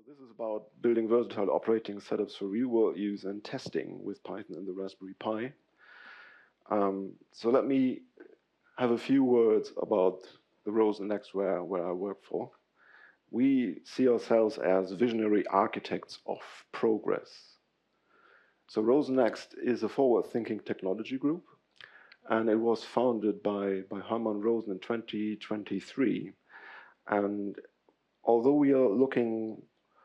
This is about building versatile operating setups for real-world use and testing with Python and the Raspberry Pi. So let me have a few words about the Rosenext where I work for. We see ourselves as visionary architects of progress. So Rosenext is a forward-thinking technology group, and it was founded by Herman Rosen in 2023. And although we are looking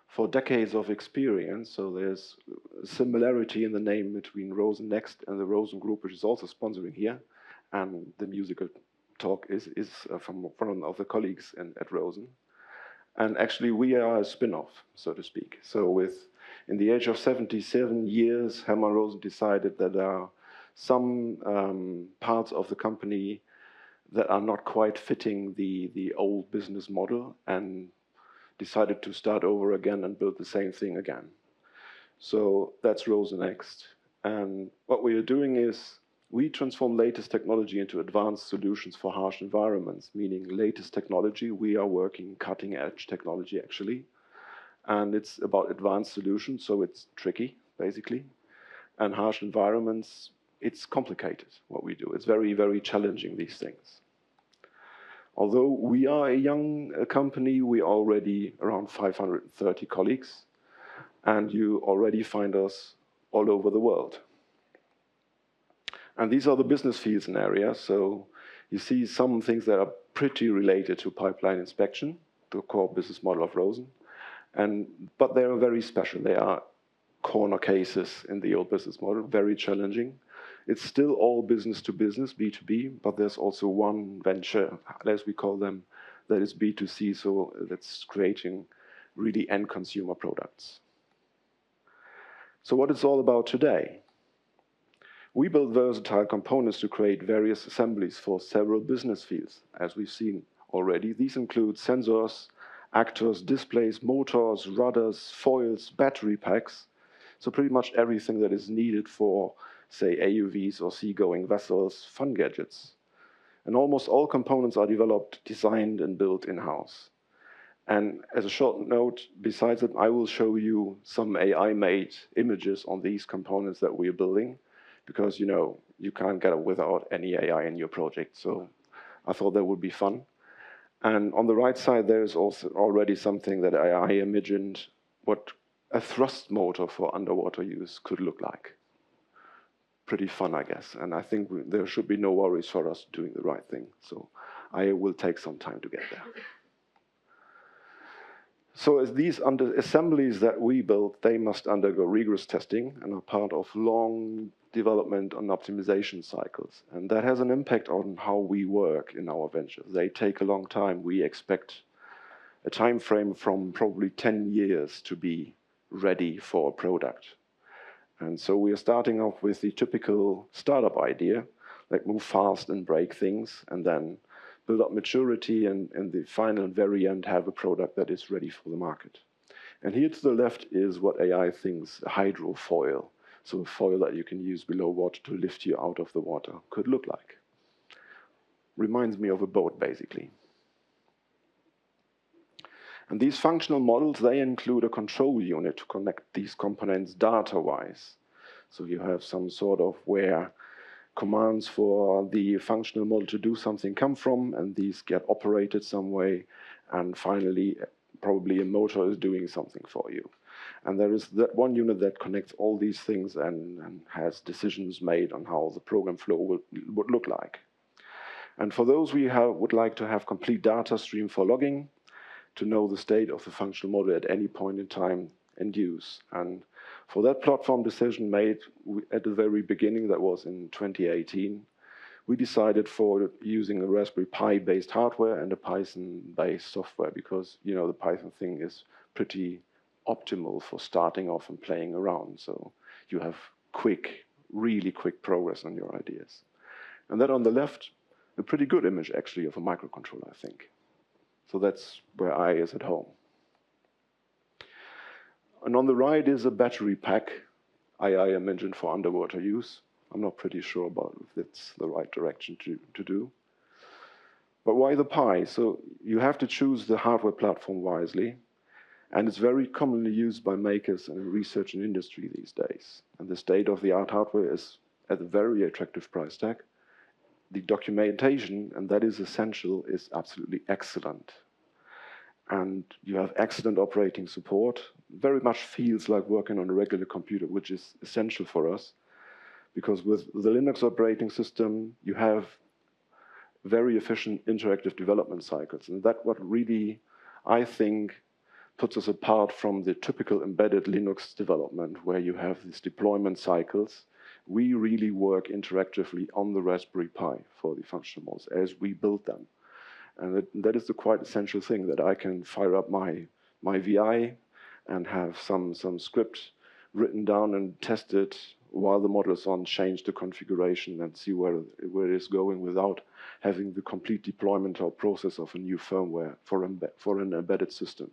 for decades of experience, so there's a similarity in the name between Rosenext and the Rosen Group, which is also sponsoring here, and the musical talk is from one of the colleagues at Rosen. And actually, we are a spin-off, so to speak. So in the age of 77 years, Herman Rosen decided that there are some parts of the company that are not quite fitting the old business model, and decided to start over again and build the same thing again. So that's Rosenext. And what we are doing is we transform latest technology into advanced solutions for harsh environments, meaning latest technology. We are working cutting edge technology, actually. And it's about advanced solutions, so it's tricky, basically. And harsh environments, it's complicated, what we do. It's very, very challenging, these things. Although we are a young company, we are already around 530 colleagues, and you already find us all over the world. And these are the business fields and areas. So you see some things that are pretty related to pipeline inspection, the core business model of Rosen. But they are very special. They are corner cases in the old business model, very challenging. It's still all business to business, B2B, but there's also one venture, as we call them, that is B2C, so that's creating really end consumer products. So what it's all about today? We build versatile components to create various assemblies for several business fields, as we've seen already. These include sensors, actors, displays, motors, rudders, foils, battery packs, so pretty much everything that is needed for, say, AUVs or seagoing vessels, fun gadgets. And almost all components are developed, designed, and built in-house. And as a short note, besides that, I will show you some AI-made images on these components that we are building, because you can't get it without any AI in your project. So I thought that would be fun. And on the right side, there's also already something that I imagined what a thrust motor for underwater use could look like. Pretty fun, I guess. And I think there should be no worries for us doing the right thing. So I will take some time to get there. So as these assemblies that we build, they must undergo rigorous testing and are part of long development and optimization cycles. And that has an impact on how we work in our ventures. They take a long time. We expect a time frame from probably 10 years to be ready for a product. And so we are starting off with the typical startup idea, like move fast and break things, and then build up maturity, and the final and very end have a product that is ready for the market. And here to the left is what AI thinks a hydrofoil, so a foil that you can use below water to lift you out of the water, could look like. Reminds me of a boat, basically. And these functional models, they include a control unit to connect these components data-wise. So you have some sort of where commands for the functional model to do something come from, and these get operated some way, and finally, probably a motor is doing something for you. And there is that one unit that connects all these things and has decisions made on how the program flow would look like. And for those we would like to have complete data stream for logging, to know the state of the functional model at any point in time and use. And for that platform decision made at the very beginning, that was in 2018, we decided for using a Raspberry Pi-based hardware and a Python-based software, because the Python thing is pretty optimal for starting off and playing around. So you have really quick progress on your ideas. And then on the left, a pretty good image actually of a microcontroller, I think. So that's where I is at home. And on the right is a battery pack I imagined for underwater use. I'm not pretty sure about if it's the right direction to do. But why the Pi? So you have to choose the hardware platform wisely. And it's very commonly used by makers and research and industry these days. And the state-of-the-art hardware is at a very attractive price tag. The documentation, and that is essential, is absolutely excellent. And you have excellent operating support. Very much feels like working on a regular computer, which is essential for us. Because with the Linux operating system, you have very efficient interactive development cycles. And that's what really, I think, puts us apart from the typical embedded Linux development, where you have these deployment cycles. We really work interactively on the Raspberry Pi for the functional models as we build them. And that is the quite essential thing, that I can fire up my VI and have some script written down and test it while the model is on, change the configuration and see where it is going without having the complete deployment or process of a new firmware for an embedded system.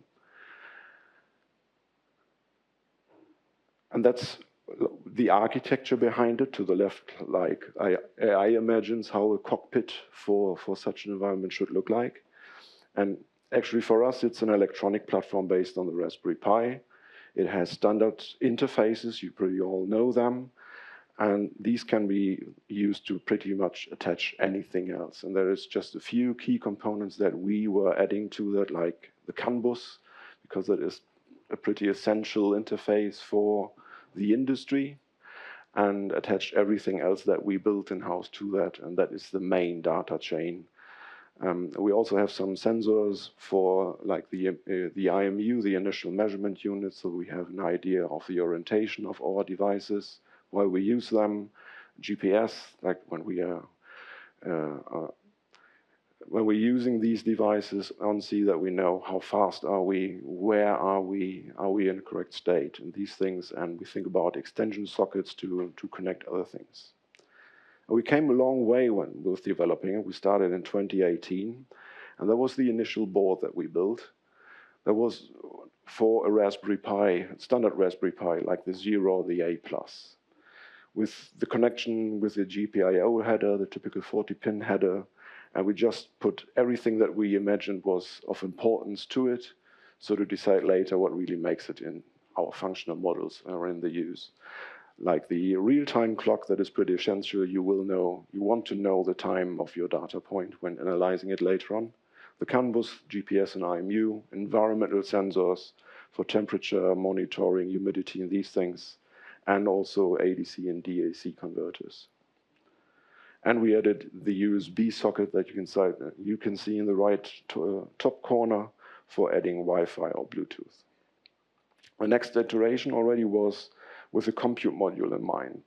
And that's the architecture behind it. To the left, like AI imagines how a cockpit for such an environment should look like. And actually for us, it's an electronic platform based on the Raspberry Pi. It has standard interfaces, you pretty all know them. And these can be used to pretty much attach anything else. And there is just a few key components that we were adding to that, like the CAN bus, because that is a pretty essential interface for the industry, and attached everything else that we built in-house to that, and that is the main data chain. We also have some sensors for like the IMU, the initial measurement unit, so we have an idea of the orientation of our devices while we use them. GPS, like when we're using these devices on sea, that we know how fast are we, where are we in a correct state, and these things, and we think about extension sockets to connect other things. And we came a long way with developing it. We started in 2018, and that was the initial board that we built. That was for a Raspberry Pi, standard Raspberry Pi, like the 0 or the A+, with the connection with the GPIO header, the typical 40-pin header. And we just put everything that we imagined was of importance to it, so to decide later what really makes it in our functional models or in the use. Like the real-time clock, that is pretty essential. You want to know the time of your data point when analyzing it later on. The CAN bus, GPS and IMU, environmental sensors for temperature monitoring, humidity and these things, and also ADC and DAC converters. And we added the USB socket that you can see in the right top corner for adding Wi-Fi or Bluetooth. The next iteration already was with a compute module in mind.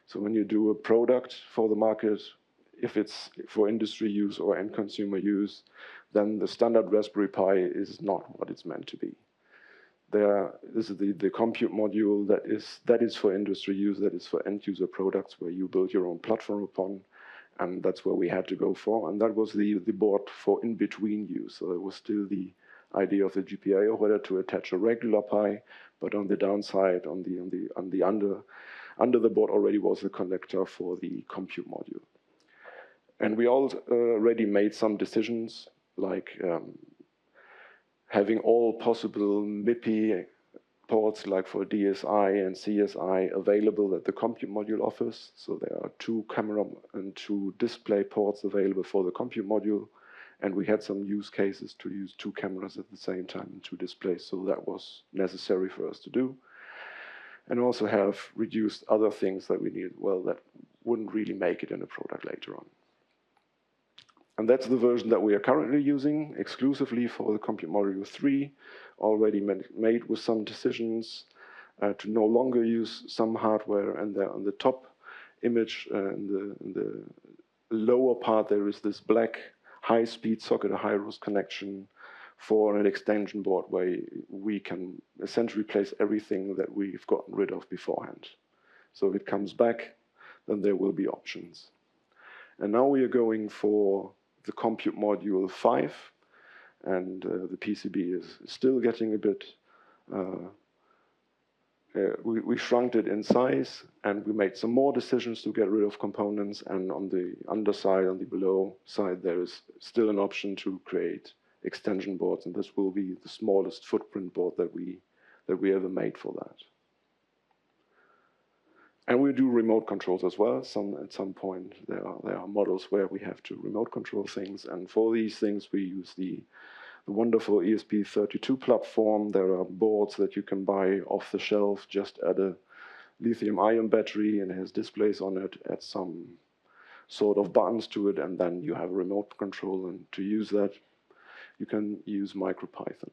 So when you do a product for the market, if it's for industry use or end consumer use, then the standard Raspberry Pi is not what it's meant to be. This is the compute module that is for industry use, that is for end user products where you build your own platform upon, and that's where we had to go for. And that was the board for in-between use. So it was still the idea of the GPIO header to attach a regular Pi, but on the downside, under the board already was the connector for the compute module. And we already made some decisions, like having all possible MIPI ports, like for DSI and CSI, available that the compute module offers. So there are 2 camera and 2 display ports available for the compute module. And we had some use cases to use 2 cameras at the same time and 2 displays. So that was necessary for us to do. And also have reduced other things that we needed, well, that wouldn't really make it in a product later on. And that's the version that we are currently using exclusively for the compute module 3, already made with some decisions to no longer use some hardware. And there on the top image, in the lower part, there is this black high-speed socket, a high-res connection for an extension board where we can essentially replace everything that we've gotten rid of beforehand. So if it comes back, then there will be options. And now we are going for the compute module 5, and the PCB is still getting a bit, we shrunk it in size, and we made some more decisions to get rid of components, and on the underside, on the below side, there is still an option to create extension boards, and this will be the smallest footprint board that we ever made for that. And we do remote controls as well. At some point, there are models where we have to remote control things, and for these things we use the wonderful ESP32 platform. There are boards that you can buy off the shelf, just add a lithium-ion battery and it has displays on it, add some sort of buttons to it, and then you have a remote control, and to use that, you can use MicroPython.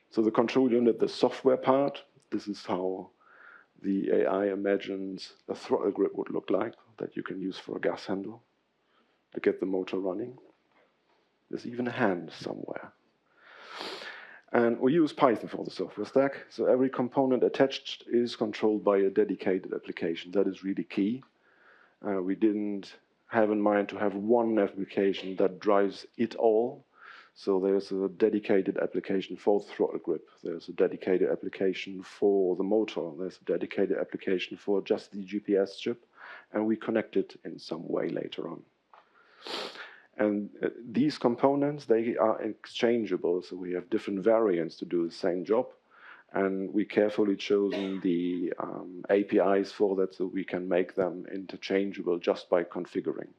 So the control unit, the software part, this is how the AI imagines a throttle grip would look like, that you can use for a gas handle to get the motor running. There's even a hand somewhere. And we use Python for the software stack. So every component attached is controlled by a dedicated application. That is really key. We didn't have in mind to have one application that drives it all. So there's a dedicated application for the throttle grip. There's a dedicated application for the motor. There's a dedicated application for just the GPS chip. And we connect it in some way later on. And these components, they are exchangeable. So we have different variants to do the same job. And we carefully chosen the APIs for that so we can make them interchangeable just by configuring.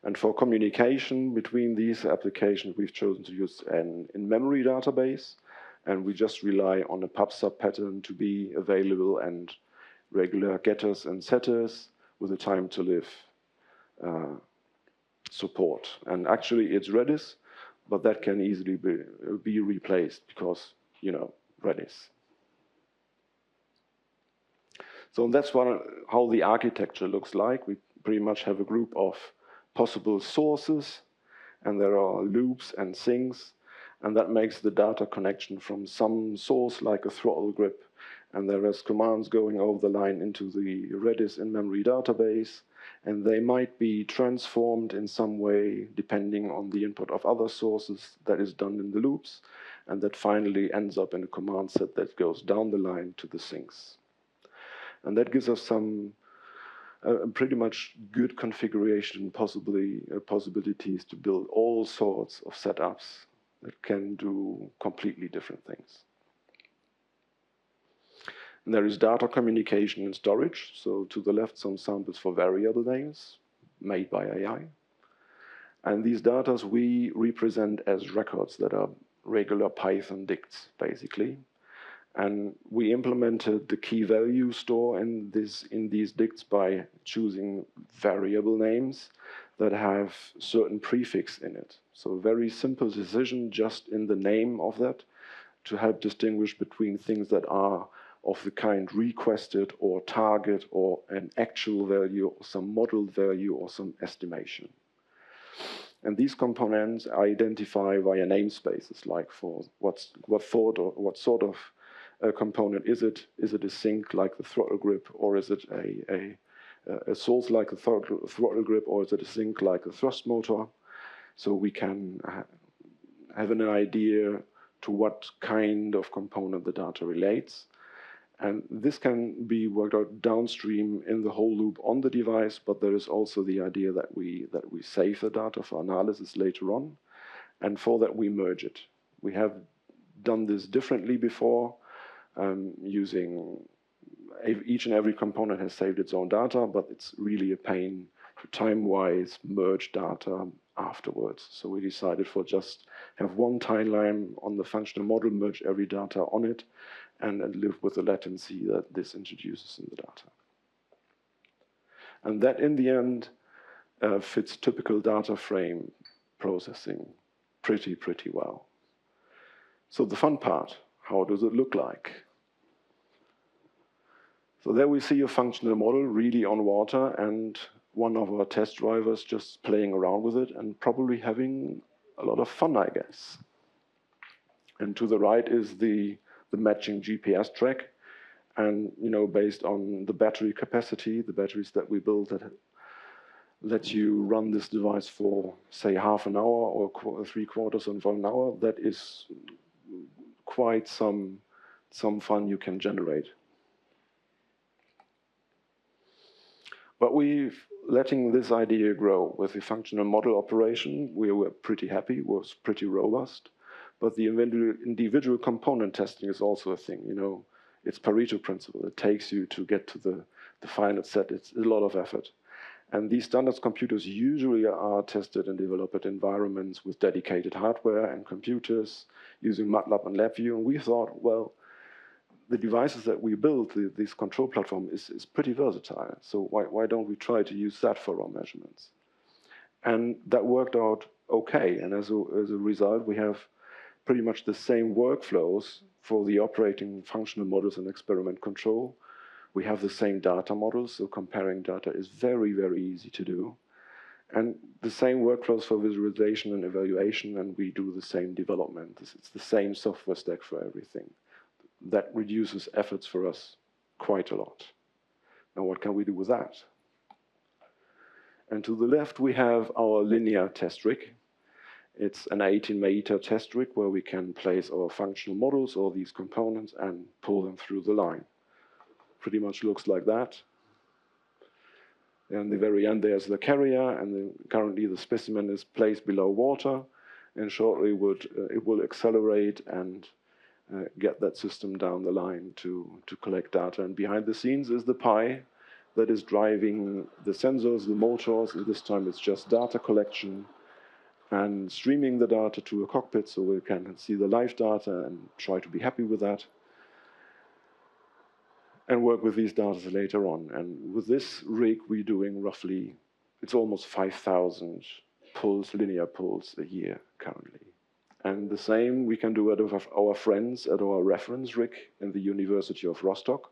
And for communication between these applications, we've chosen to use an in-memory database. And we just rely on a pub/sub pattern to be available and regular getters and setters with a time to live support. And actually it's Redis, but that can easily be replaced because, you know, Redis. So that's how the architecture looks like. We pretty much have a group of possible sources, and there are loops and sinks, and that makes the data connection from some source like a throttle grip, and there is commands going over the line into the Redis in-memory database, and they might be transformed in some way depending on the input of other sources that is done in the loops, and that finally ends up in a command set that goes down the line to the sinks. And that gives us some pretty much good configuration possibilities to build all sorts of setups that can do completely different things. And there is data communication and storage. So to the left, some samples for variable names made by AI. And these data we represent as records that are regular Python dicts, basically. And we implemented the key value store in these dicts by choosing variable names that have certain prefix in it. So a very simple decision just in the name of that to help distinguish between things that are of the kind requested or target or an actual value or some modeled value or some estimation. And these components identify via namespaces, like for what sort of component is it? Is it a sink like the throttle grip, or is it a source like a throttle grip, or is it a sink like a thrust motor? So we can have an idea to what kind of component the data relates. And this can be worked out downstream in the whole loop on the device, but there is also the idea that we save the data for analysis later on, and for that we merge it. We have done this differently before, using each and every component has saved its own data, but it's really a pain to time-wise merge data afterwards. So we decided for just have one timeline on the functional model, merge every data on it, and live with the latency that this introduces in the data. And that, in the end, fits typical data frame processing pretty well. So the fun part, how does it look like? So there we see a functional model really on water, and one of our test drivers just playing around with it and probably having a lot of fun, I guess. And to the right is the matching GPS track, and based on the battery capacity, the batteries that we build that lets you run this device for, say, half an hour or 3/4 of an hour, that is quite some fun you can generate. But we've letting this idea grow. With the functional model operation, we were pretty happy, was pretty robust. But the individual component testing is also a thing. It's Pareto principle. It takes you to get to the final set. It's a lot of effort. And these standards computers usually are tested in developed environments with dedicated hardware and computers using MATLAB and LabVIEW. And we thought, well, the devices that we build, this control platform, is pretty versatile. So why don't we try to use that for our measurements? And that worked out okay. And as a result, we have pretty much the same workflows for the operating functional models and experiment control. We have the same data models, so comparing data is very, very easy to do. And the same workflows for visualization and evaluation, and we do the same development. It's the same software stack for everything. That reduces efforts for us quite a lot. Now, what can we do with that? And to the left, we have our linear test rig. It's an 18-meter test rig where we can place our functional models or these components and pull them through the line. Pretty much looks like that. And the very end, there's the carrier, and currently the specimen is placed below water, and shortly it will accelerate and get that system down the line to collect data. And behind the scenes is the Pi that is driving the sensors, the motors, and this time it's just data collection and streaming the data to a cockpit so we can see the live data and try to be happy with that and work with these data later on. And with this rig, we're doing roughly, it's almost 5,000 pulls, linear pulls a year currently. And the same we can do out of our friends at our reference rig in the University of Rostock.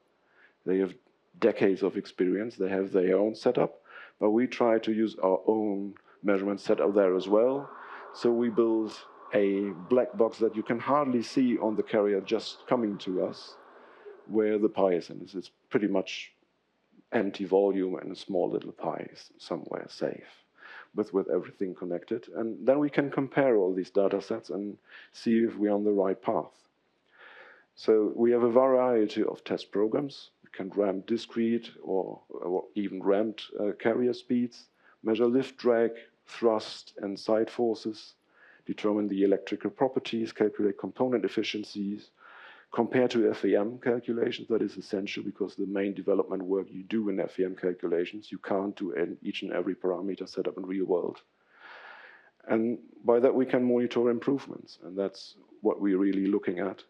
They have decades of experience. They have their own setup, but we try to use our own measurement setup there as well. So we build a black box that you can hardly see on the carrier just coming to us, where the Pi is in. It's pretty much empty volume and a small little Pi somewhere safe, with everything connected. And then we can compare all these data sets and see if we're on the right path. So we have a variety of test programs. We can ramp discrete or even ramped carrier speeds, measure lift, drag, thrust, and side forces, determine the electrical properties, calculate component efficiencies, compare to FEM calculations. That is essential because the main development work you do in FEM calculations, you can't do in each and every parameter set up in real world. And by that, we can monitor improvements, and that's what we're really looking at.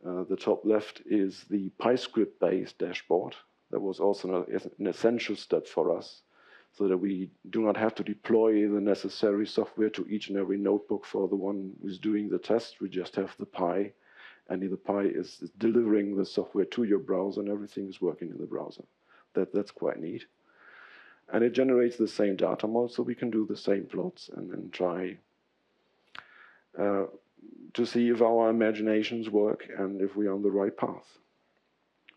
The top left is the PyScript-based dashboard. That was also an essential step for us, so that we do not have to deploy the necessary software to each and every notebook for the one who's doing the test. We just have the Pi, and the Pi is delivering the software to your browser, and everything is working in the browser. That's quite neat. And it generates the same data model, so we can do the same plots and then try to see if our imaginations work and if we're on the right path.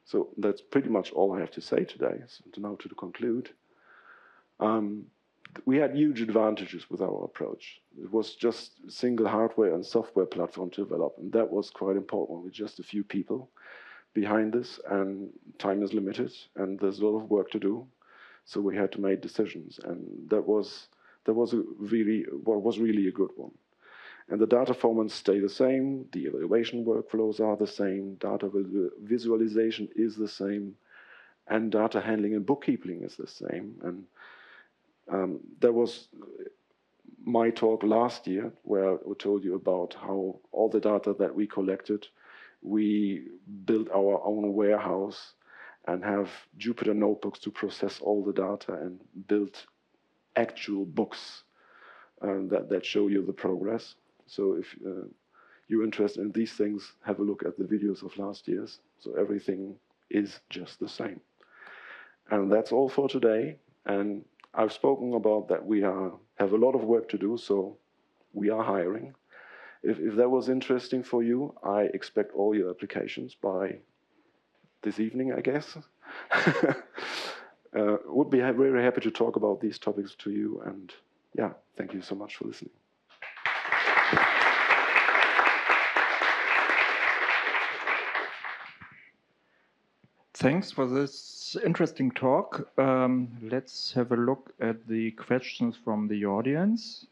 So that's pretty much all I have to say today. So now to conclude. We had huge advantages with our approach. It was just a single hardware and software platform to develop, and that was quite important with just a few people behind this, and time is limited, and there's a lot of work to do. So we had to make decisions, and that was really a good one. And the data formats stay the same, the evaluation workflows are the same, data visualization is the same, and data handling and bookkeeping is the same. And that was my talk last year, where I told you about how all the data that we collected, we built our own warehouse and have Jupyter notebooks to process all the data and build actual books that show you the progress. So if you're interested in these things, have a look at the videos of last year's. So everything is just the same. And that's all for today. And I've spoken about that we have a lot of work to do, so we are hiring. If that was interesting for you, I expect all your applications by this evening, I guess. Would be very happy to talk about these topics to you. And yeah, thank you so much for listening. Thanks for this interesting talk. Let's have a look at the questions from the audience.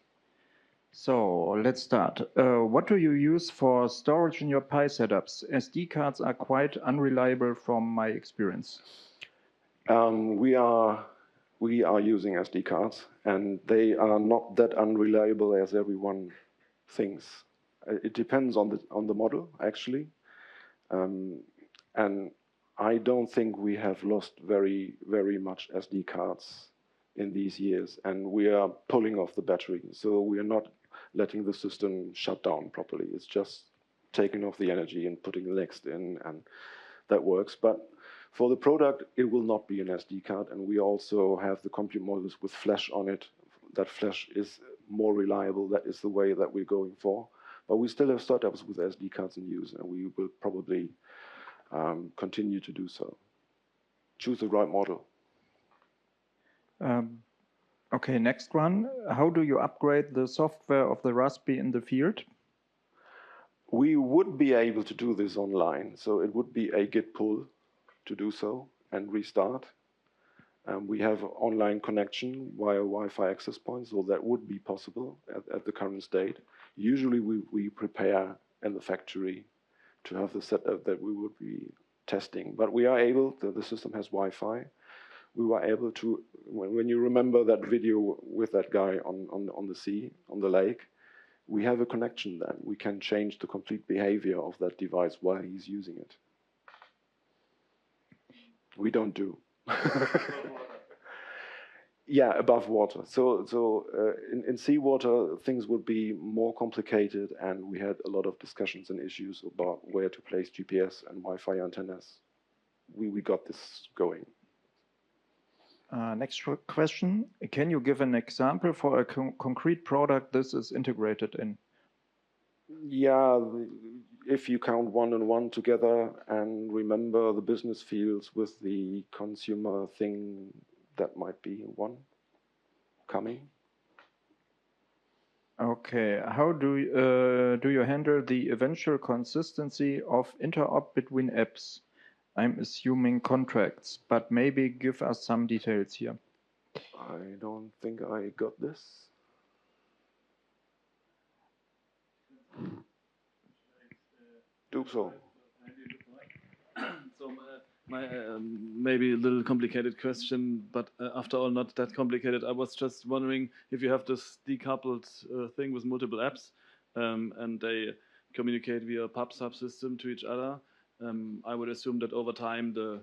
So let's start. What do you use for storage in your Pi setups? SD cards are quite unreliable from my experience. We are using SD cards, and they are not that unreliable as everyone thinks. It depends on the model, actually, and I don't think we have lost very much SD cards in these years, and we are pulling off the battery, so we are not letting the system shut down properly. It's just taking off the energy and putting the next in, and that works. But for the product, it will not be an SD card, and we also have the compute models with flash on it. That flash is more reliable. That is the way that we're going for. But we still have startups with SD cards in use, and we will probably continue to do so. Choose the right model. Okay, next one. How do you upgrade the software of the Raspberry in the field? We would be able to do this online, so it would be a git pull to do so and restart. We have online connection via Wi-Fi access points, so that would be possible at the current state. Usually we prepare in the factory to have the setup that we would be testing. But we are able, the system has Wi-Fi. We were able to, when you remember that video with that guy on the sea, on the lake, we have a connection then. We can change the complete behavior of that device while he's using it. We don't do. Yeah, above water. So in seawater, things would be more complicated, and we had a lot of discussions and issues about where to place GPS and Wi-Fi antennas. We got this going. Next question. Can you give an example for a concrete product this is integrated in? Yeah, if you count 1 and 1 together and remember the business fields with the consumer thing, that might be one coming. Okay, how do you handle the eventual consistency of interop between apps? I'm assuming contracts, but maybe give us some details here. I don't think I got this. Do so. So my maybe a little complicated question, but after all, not that complicated. I was just wondering if you have this decoupled thing with multiple apps, and they communicate via pub subsystem to each other. I would assume that over time the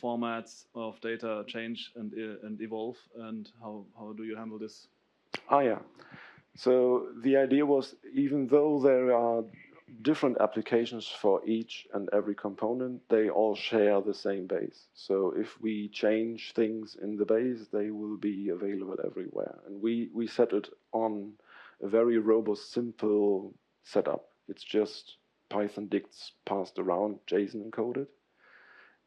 formats of data change and evolve. And how do you handle this? Yeah. So the idea was, even though there are different applications for each and every component, they all share the same base. So if we change things in the base, they will be available everywhere. And we set it on a very robust, simple setup. It's just Python dicts passed around, JSON encoded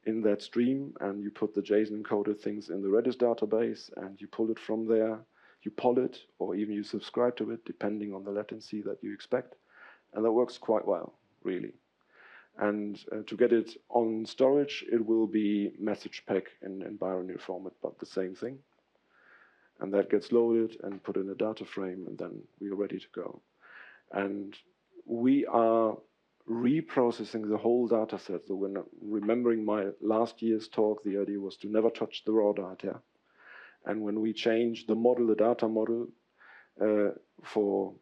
in that stream, and you put the JSON encoded things in the Redis database, and you pull it from there. You poll it, or even you subscribe to it, depending on the latency that you expect. And that works quite well, really. And to get it on storage, it will be message pack in binary format, but the same thing. And that gets loaded and put in a data frame, and then we are ready to go. And we are reprocessing the whole data set. So when remembering my last year's talk, the idea was to never touch the raw data. And when we change the model, the data model, for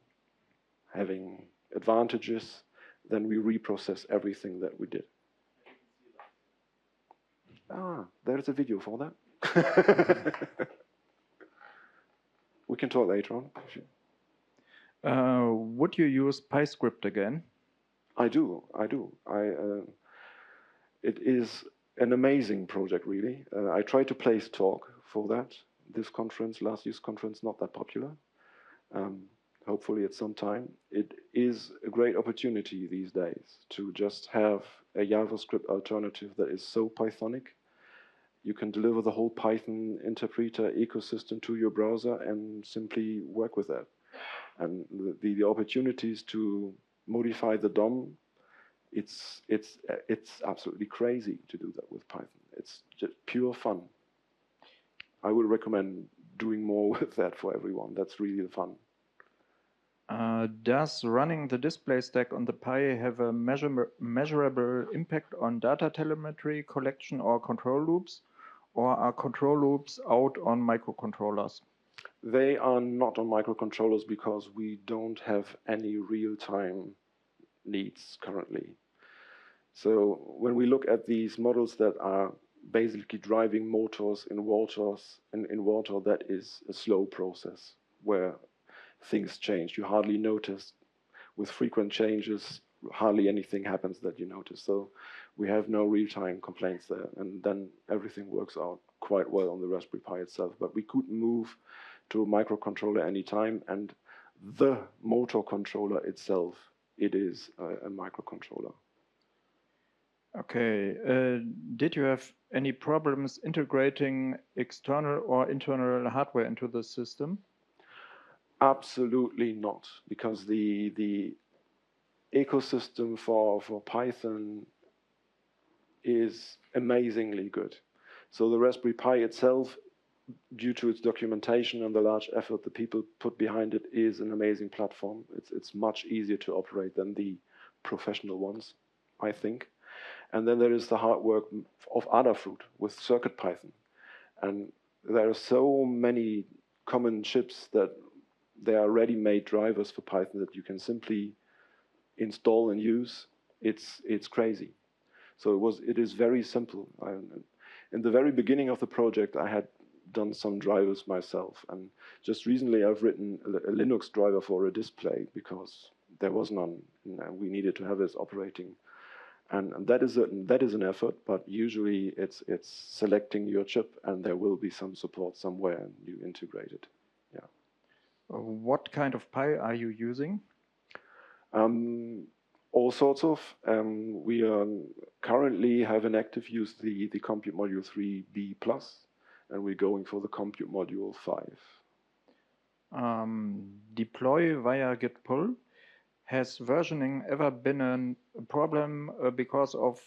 having advantages, then we reprocess everything that we did. There's a video for that. We can talk later on. Would you use PyScript again? I do. It is an amazing project, really. I tried to place talk for that. This conference, last year's conference, not that popular. Hopefully at some time. It is a great opportunity these days to just have a JavaScript alternative that is so Pythonic. You can deliver the whole Python interpreter ecosystem to your browser and simply work with that. And the opportunities to modify the DOM, it's absolutely crazy to do that with Python. It's just pure fun. I would recommend doing more with that for everyone. That's really the fun. Does running the display stack on the Pi have a measurable impact on data telemetry collection or control loops? Or are control loops out on microcontrollers? They are not on microcontrollers because we don't have any real-time needs currently. So when we look at these models that are basically driving motors in water, that is a slow process where things change. You hardly notice. With frequent changes, hardly anything happens that you notice. So we have no real-time complaints there. And then everything works out quite well on the Raspberry Pi itself. But we could move to a microcontroller anytime. And the motor controller itself, it is a microcontroller. Okay. Did you have any problems integrating external or internal hardware into the system? Absolutely not, because the ecosystem for Python is amazingly good. So the Raspberry Pi itself, due to its documentation and the large effort the people put behind it, is an amazing platform. It's much easier to operate than the professional ones, I think. And then there is the hard work of Adafruit with CircuitPython. And there are so many common chips that there are ready-made drivers for Python that you can simply install and use. It's crazy. So it is very simple. In the very beginning of the project, I had done some drivers myself, and just recently I've written a Linux driver for a display because there was none, and we needed to have this operating. And that is an effort, but usually it's selecting your chip, and there will be some support somewhere, and you integrate it. Yeah. What kind of Pi are you using? All sorts of. We currently have in active use the Compute Module 3B+, and we're going for the Compute Module 5. Deploy via git pull. Has versioning ever been a problem because of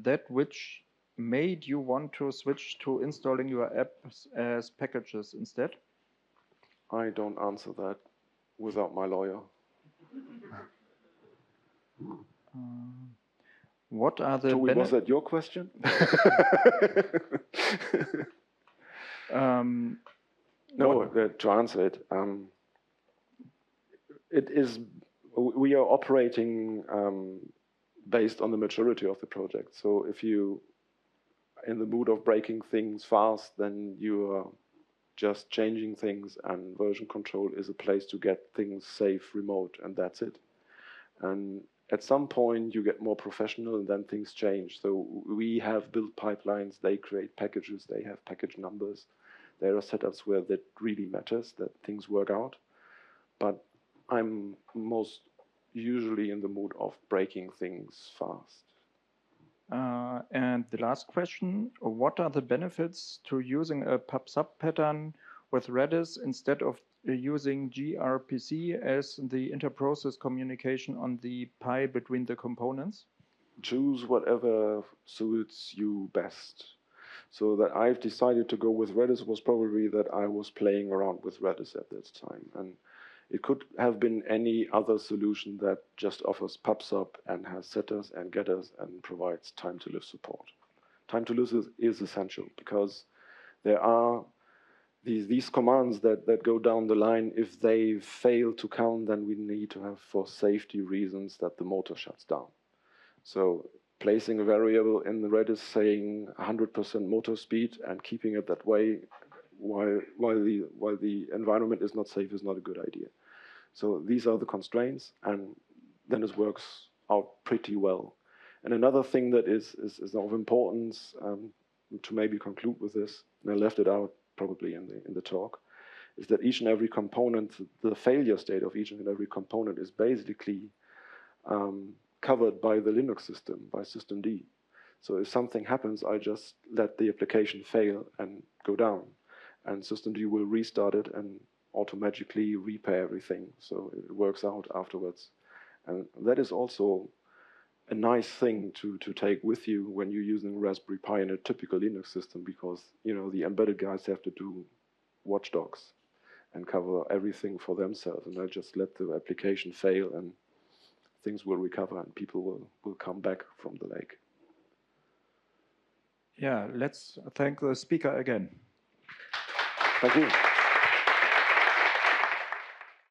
that, which made you want to switch to installing your apps as packages instead? I don't answer that without my lawyer. What are the Toby, was that your question? No, to answer it, we are operating based on the maturity of the project. So if you in the mood of breaking things fast, then you are just changing things, and version control is a place to get things safe remote, and that's it. And at some point you get more professional, and then things change. So we have built pipelines, they create packages, they have package numbers. There are setups where that really matters, that things work out. But I'm most usually in the mood of breaking things fast. And the last question, what are the benefits to using a pub/sub pattern with Redis instead of using gRPC as the inter-process communication on the Pi between the components? Choose whatever suits you best. So that I've decided to go with Redis was probably that I was playing around with Redis at that time. And it could have been any other solution that just offers pub/sub and has setters and getters and provides time-to-live support. Time-to-live is essential because there are these commands that go down the line. If they fail to count, then we need to have, for safety reasons, that the motor shuts down. So placing a variable in the Redis saying 100% motor speed and keeping it that way while the environment is not safe is not a good idea. So these are the constraints, and then it works out pretty well. And another thing that is of importance to maybe conclude with this, and I left it out probably in the talk, is that each and every component, the failure state of each and every component is basically covered by the Linux system, by systemd. So if something happens, I just let the application fail and go down, and systemd will restart it and automatically repair everything. So it works out afterwards. And that is also a nice thing to take with you when you're using Raspberry Pi in a typical Linux system, because the embedded guys have to do watchdogs and cover everything for themselves, and I just let the application fail and things will recover and people will come back from the lake. Yeah, let's thank the speaker again. Thank you.